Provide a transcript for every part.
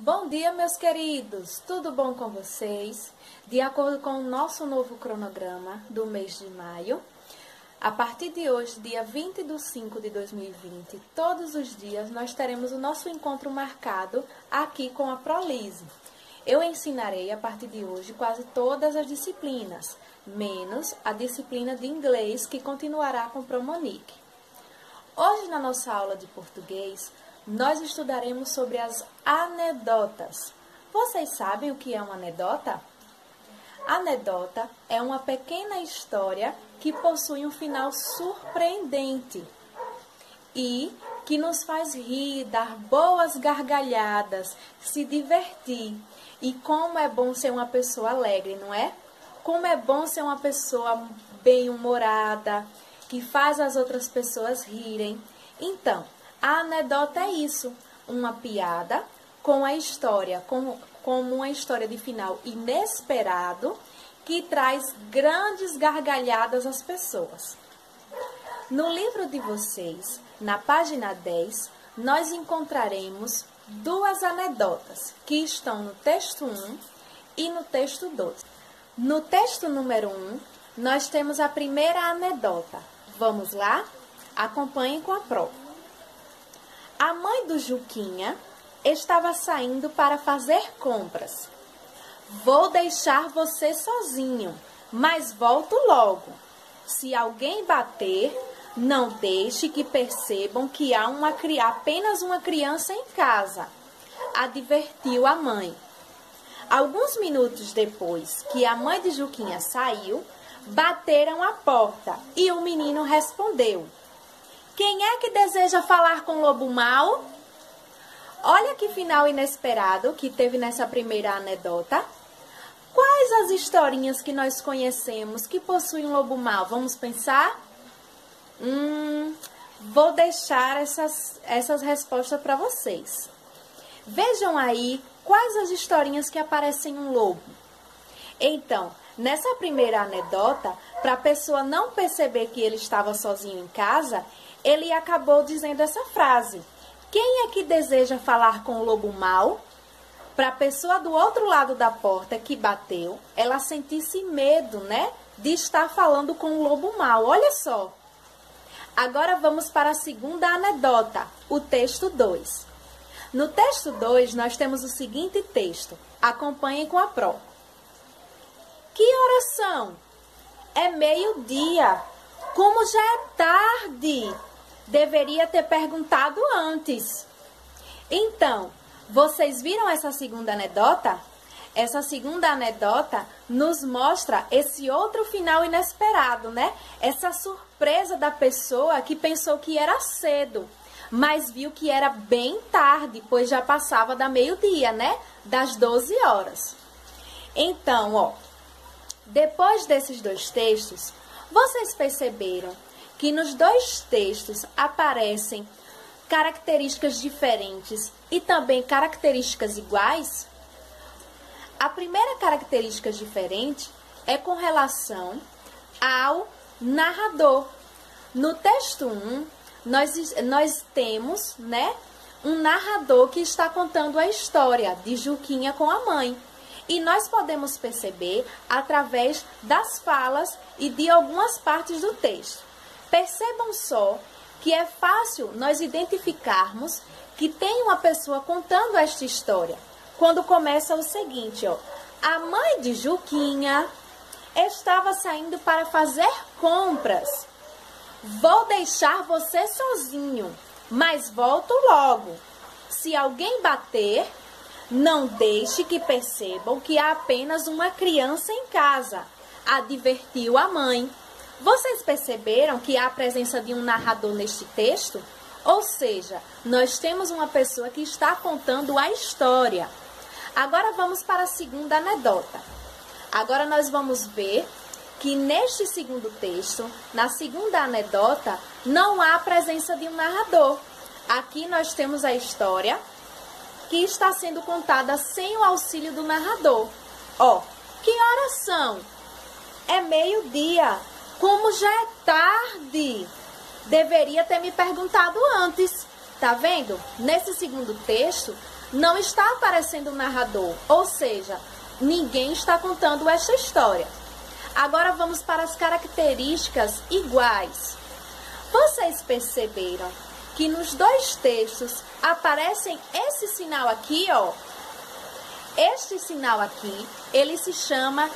Bom dia, meus queridos! Tudo bom com vocês? De acordo com o nosso novo cronograma do mês de maio, a partir de hoje, dia 20 de 5 de 2020, todos os dias nós teremos o nosso encontro marcado aqui com a Prolise. Eu ensinarei a partir de hoje quase todas as disciplinas, menos a disciplina de inglês que continuará com Promonique. Hoje, na nossa aula de português, nós estudaremos sobre as anedotas. Vocês sabem o que é uma anedota? Anedota é uma pequena história que possui um final surpreendente e que nos faz rir, dar boas gargalhadas, se divertir. E como é bom ser uma pessoa alegre, não é? Como é bom ser uma pessoa bem-humorada, que faz as outras pessoas rirem. Então, a anedota é isso, uma piada com a história, como uma história de final inesperado que traz grandes gargalhadas às pessoas. No livro de vocês, na página 10, nós encontraremos duas anedotas que estão no texto 1 e no texto 2. No texto número 1, nós temos a primeira anedota. Vamos lá? Acompanhem com a prova. A mãe do Juquinha estava saindo para fazer compras. Vou deixar você sozinho, mas volto logo. Se alguém bater, não deixe que percebam que há apenas uma criança em casa, advertiu a mãe. Alguns minutos depois que a mãe de Juquinha saiu, bateram a porta e o menino respondeu: quem é que deseja falar com o lobo mau? Olha que final inesperado que teve nessa primeira anedota. Quais as historinhas que nós conhecemos que possuem um lobo mau? Vamos pensar? Vou deixar essas respostas para vocês. Vejam aí quais as historinhas que aparecem um lobo. Então, nessa primeira anedota, para a pessoa não perceber que ele estava sozinho em casa, ele acabou dizendo essa frase: quem é que deseja falar com o lobo mau? Para a pessoa do outro lado da porta que bateu, ela sentisse medo, né? De estar falando com o lobo mau. Olha só. Agora vamos para a segunda anedota, o texto 2. No texto 2, nós temos o seguinte texto. Acompanhem com a prova. Que horas são? É meio-dia. Como já é tarde? Deveria ter perguntado antes. Então, vocês viram essa segunda anedota? Essa segunda anedota nos mostra esse outro final inesperado, né? Essa surpresa da pessoa que pensou que era cedo, mas viu que era bem tarde, pois já passava da meio-dia, né? Das 12 horas. Então, ó, depois desses dois textos, vocês perceberam que nos dois textos aparecem características diferentes e também características iguais? A primeira característica diferente é com relação ao narrador. No texto 1, nós temos, né, um narrador que está contando a história de Juquinha com a mãe. E nós podemos perceber através das falas e de algumas partes do texto. Percebam só que é fácil nós identificarmos que tem uma pessoa contando esta história. Quando começa o seguinte, ó. A mãe de Juquinha estava saindo para fazer compras. Vou deixar você sozinho, mas volto logo. Se alguém bater, não deixe que percebam que há apenas uma criança em casa, advertiu a mãe. Vocês perceberam que há a presença de um narrador neste texto? Ou seja, nós temos uma pessoa que está contando a história. Agora vamos para a segunda anedota. Agora nós vamos ver que neste segundo texto, na segunda anedota, não há a presença de um narrador. Aqui nós temos a história que está sendo contada sem o auxílio do narrador. Ó, que horas são? É meio-dia. Como já é tarde? Deveria ter me perguntado antes. Tá vendo? Nesse segundo texto, não está aparecendo o narrador, ou seja, ninguém está contando esta história. Agora vamos para as características iguais. Vocês perceberam que nos dois textos aparecem esse sinal aqui, ó. Este sinal aqui, ele se chama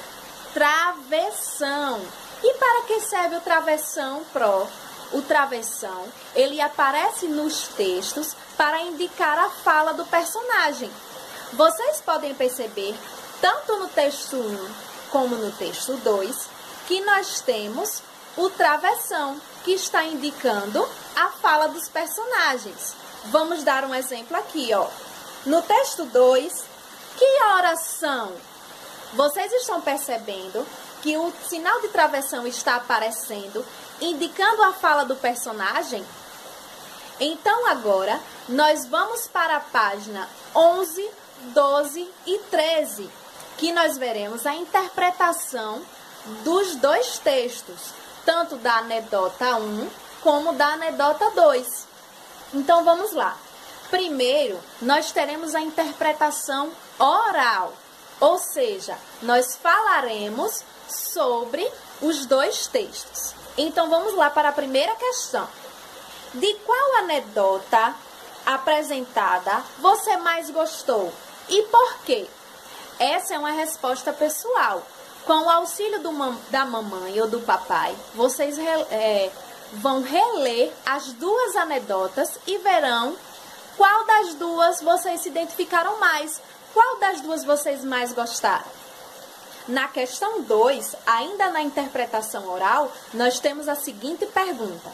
travessão. E para que serve o travessão, Pro? O travessão, ele aparece nos textos para indicar a fala do personagem. Vocês podem perceber, tanto no texto 1 como no texto 2, que nós temos o travessão, que está indicando a fala dos personagens. Vamos dar um exemplo aqui, ó. No texto 2, que horas são? Vocês estão percebendo que o sinal de travessão está aparecendo, indicando a fala do personagem? Então, agora, nós vamos para a página 11, 12 e 13, que nós veremos a interpretação dos dois textos, tanto da anedota 1 como da anedota 2. Então, vamos lá. Primeiro, nós teremos a interpretação oral, ou seja, nós falaremos sobre os dois textos. Então, vamos lá para a primeira questão. De qual anedota apresentada você mais gostou e por quê? Essa é uma resposta pessoal. Com o auxílio da mamãe ou do papai, vocês vão reler as duas anedotas e verão qual das duas vocês se identificaram mais, qual das duas vocês mais gostaram. Na questão 2, ainda na interpretação oral, nós temos a seguinte pergunta.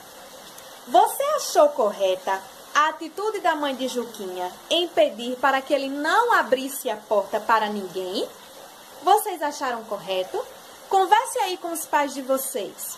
Você achou correta a atitude da mãe de Juquinha em pedir para que ele não abrisse a porta para ninguém? Vocês acharam correto? Converse aí com os pais de vocês.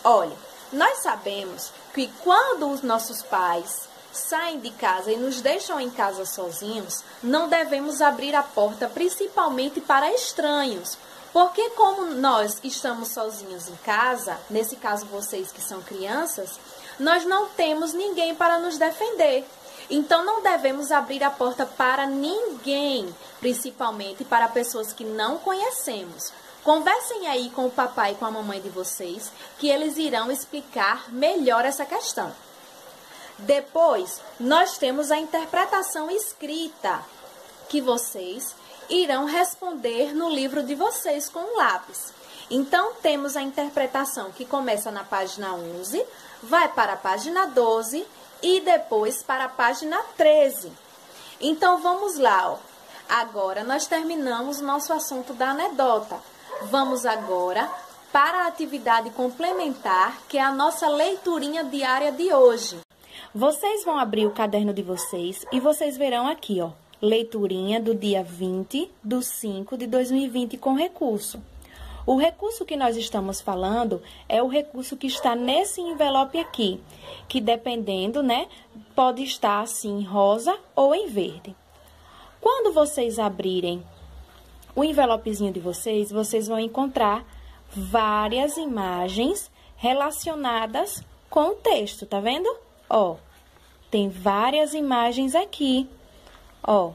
Olha, nós sabemos que quando os nossos pais saem de casa e nos deixam em casa sozinhos, não devemos abrir a porta principalmente para estranhos. Porque como nós estamos sozinhos em casa, nesse caso vocês que são crianças, nós não temos ninguém para nos defender. Então não devemos abrir a porta para ninguém, principalmente para pessoas que não conhecemos. Conversem aí com o papai e com a mamãe de vocês, que eles irão explicar melhor essa questão. Depois, nós temos a interpretação escrita, que vocês irão responder no livro de vocês com um lápis. Então, temos a interpretação que começa na página 11, vai para a página 12 e depois para a página 13. Então, vamos lá, ó. Agora, nós terminamos nosso assunto da anedota. Vamos agora para a atividade complementar, que é a nossa leiturinha diária de hoje. Vocês vão abrir o caderno de vocês e vocês verão aqui, ó, leiturinha do dia 20/5/2020 com recurso. O recurso que nós estamos falando é o recurso que está nesse envelope aqui, que dependendo, né, pode estar assim em rosa ou em verde. Quando vocês abrirem o envelopezinho de vocês, vocês vão encontrar várias imagens relacionadas com o texto, tá vendo? Ó, tem várias imagens aqui, ó.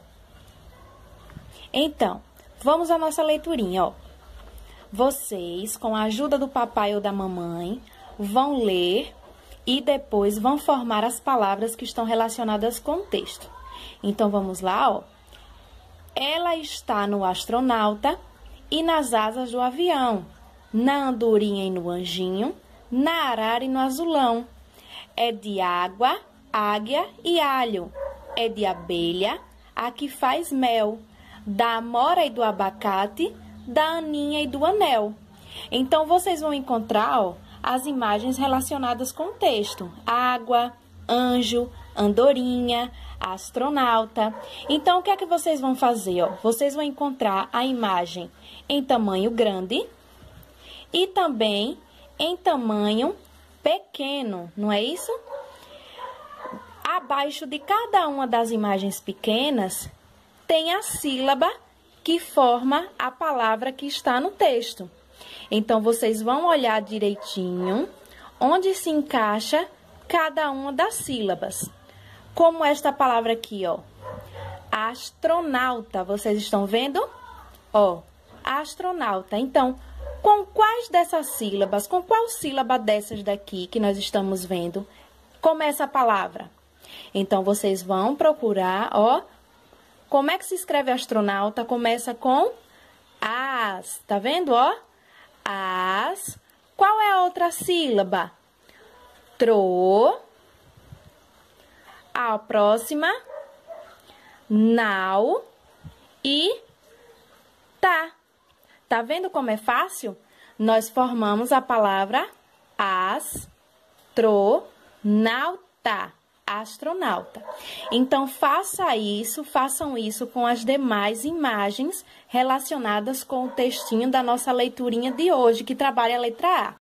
Então, vamos à nossa leiturinha, ó. Vocês, com a ajuda do papai ou da mamãe, vão ler e depois vão formar as palavras que estão relacionadas com o texto. Então, vamos lá, ó. Ela está no astronauta e nas asas do avião, na andorinha e no anjinho, na arara e no azulão. É de água, águia e alho. É de abelha, a que faz mel. Da amora e do abacate, da aninha e do anel. Então, vocês vão encontrar, ó, as imagens relacionadas com o texto. Água, anjo, andorinha, astronauta. Então, o que é que vocês vão fazer, ó? Vocês vão encontrar a imagem em tamanho grande e também em tamanho pequeno, não é isso? Abaixo de cada uma das imagens pequenas tem a sílaba que forma a palavra que está no texto. Então, vocês vão olhar direitinho onde se encaixa cada uma das sílabas. Como esta palavra aqui, ó. astronauta. Vocês estão vendo? Ó, astronauta. Então, com quais dessas sílabas, com qual sílaba dessas daqui que nós estamos vendo, começa a palavra? Então, vocês vão procurar, ó, como é que se escreve astronauta? Começa com as, tá vendo, ó? As. Qual é a outra sílaba? Tro. A próxima, nau e tá. Tá vendo como é fácil? Nós formamos a palavra astronauta, astronauta. Então, façam isso com as demais imagens relacionadas com o textinho da nossa leiturinha de hoje, que trabalha a letra A.